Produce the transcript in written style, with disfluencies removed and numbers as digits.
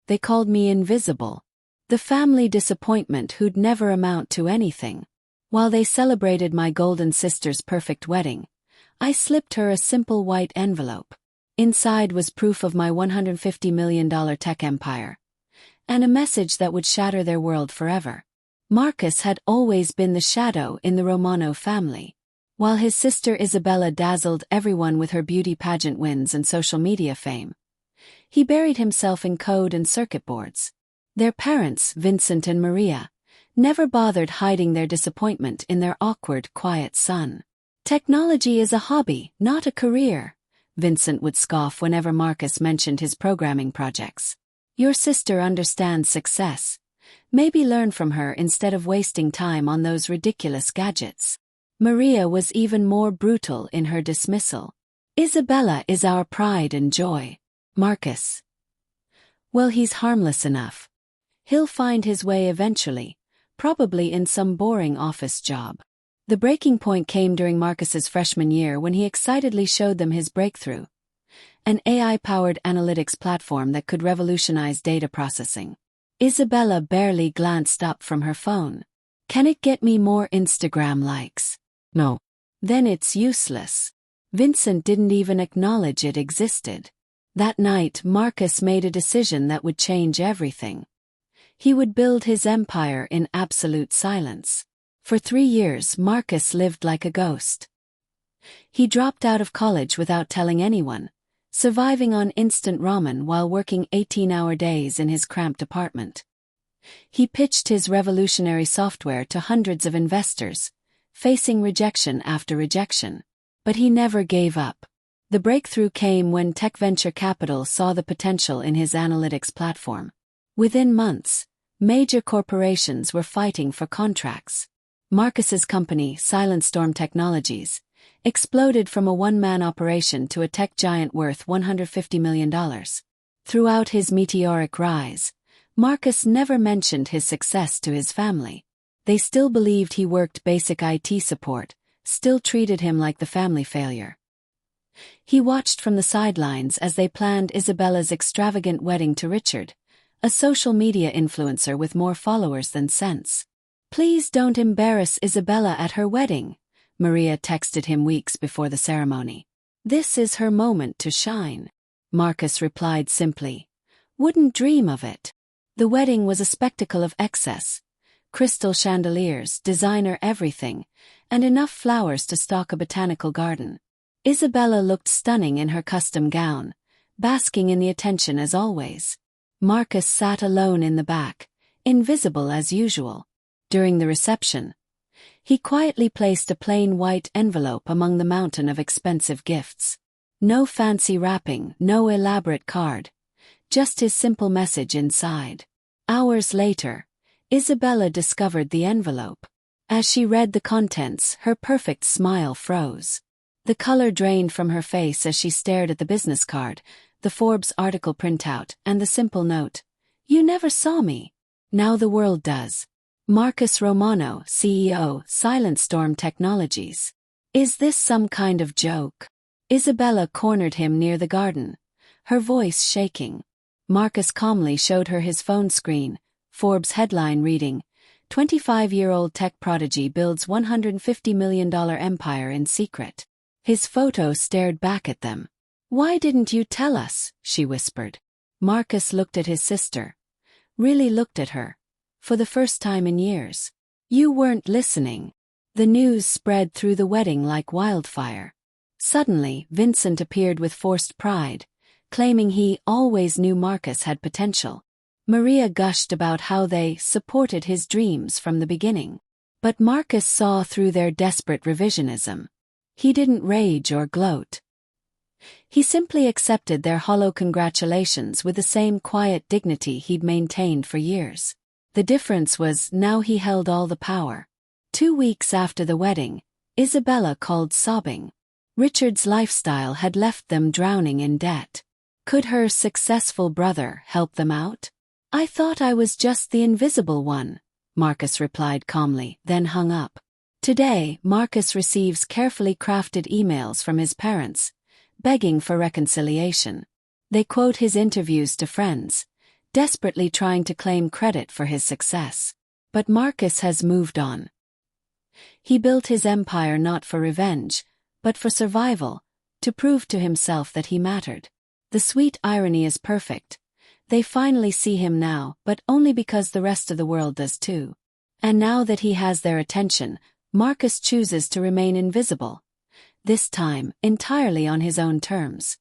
They called me invisible. The family disappointment who'd never amount to anything. While they celebrated my golden sister's perfect wedding, I slipped her a simple white envelope. Inside was proof of my $150 million tech empire, and a message that would shatter their world forever. Marcus had always been the shadow in the Romano family. While his sister Isabella dazzled everyone with her beauty pageant wins and social media fame, he buried himself in code and circuit boards. Their parents, Vincent and Maria, never bothered hiding their disappointment in their awkward, quiet son. "Technology is a hobby, not a career," Vincent would scoff whenever Marcus mentioned his programming projects. "Your sister understands success. Maybe learn from her instead of wasting time on those ridiculous gadgets." Maria was even more brutal in her dismissal. "Isabella is our pride and joy. Marcus, well, he's harmless enough. He'll find his way eventually, probably in some boring office job." The breaking point came during Marcus's freshman year when he excitedly showed them his breakthrough, an AI-powered analytics platform that could revolutionize data processing. Isabella barely glanced up from her phone. "Can it get me more Instagram likes?" "No." "Then it's useless." Vincent didn't even acknowledge it existed. That night, Marcus made a decision that would change everything. He would build his empire in absolute silence. For 3 years, Marcus lived like a ghost. He dropped out of college without telling anyone, surviving on instant ramen while working 18-hour days in his cramped apartment. He pitched his revolutionary software to hundreds of investors, facing rejection after rejection. But he never gave up. The breakthrough came when tech venture capital saw the potential in his analytics platform. Within months, major corporations were fighting for contracts. Marcus's company, Silent Storm Technologies, exploded from a one-man operation to a tech giant worth $150 million. Throughout his meteoric rise, Marcus never mentioned his success to his family. They still believed he worked basic IT support, still treated him like the family failure. He watched from the sidelines as they planned Isabella's extravagant wedding to Richard, a social media influencer with more followers than sense. "Please don't embarrass Isabella at her wedding," Maria texted him weeks before the ceremony. "This is her moment to shine." Marcus replied simply, "Wouldn't dream of it." The wedding was a spectacle of excess. Crystal chandeliers, designer everything, and enough flowers to stock a botanical garden. Isabella looked stunning in her custom gown, basking in the attention as always. Marcus sat alone in the back, invisible as usual. During the reception, he quietly placed a plain white envelope among the mountain of expensive gifts. No fancy wrapping, no elaborate card, just his simple message inside. Hours later, Isabella discovered the envelope. As she read the contents, her perfect smile froze. The color drained from her face as she stared at the business card, the Forbes article printout, and the simple note, "You never saw me. Now the world does. Marcus Romano, CEO, Silent Storm Technologies. Is this some kind of joke?" Isabella cornered him near the garden, her voice shaking. Marcus calmly showed her his phone screen, Forbes headline reading, "25-year-old tech prodigy builds $150 million empire in secret." His photo stared back at them. "Why didn't you tell us?" she whispered. Marcus looked at his sister. Really looked at her. For the first time in years. "You weren't listening." The news spread through the wedding like wildfire. Suddenly, Vincent appeared with forced pride, claiming he always knew Marcus had potential. Maria gushed about how they supported his dreams from the beginning. But Marcus saw through their desperate revisionism. He didn't rage or gloat. He simply accepted their hollow congratulations with the same quiet dignity he'd maintained for years. The difference was now he held all the power. 2 weeks after the wedding, Isabella called sobbing. Richard's lifestyle had left them drowning in debt. Could her successful brother help them out? "I thought I was just the invisible one," Marcus replied calmly, then hung up. Today, Marcus receives carefully crafted emails from his parents, begging for reconciliation. They quote his interviews to friends, desperately trying to claim credit for his success. But Marcus has moved on. He built his empire not for revenge, but for survival, to prove to himself that he mattered. The sweet irony is perfect. They finally see him now, but only because the rest of the world does too. And now that he has their attention, Marcus chooses to remain invisible. This time, entirely on his own terms.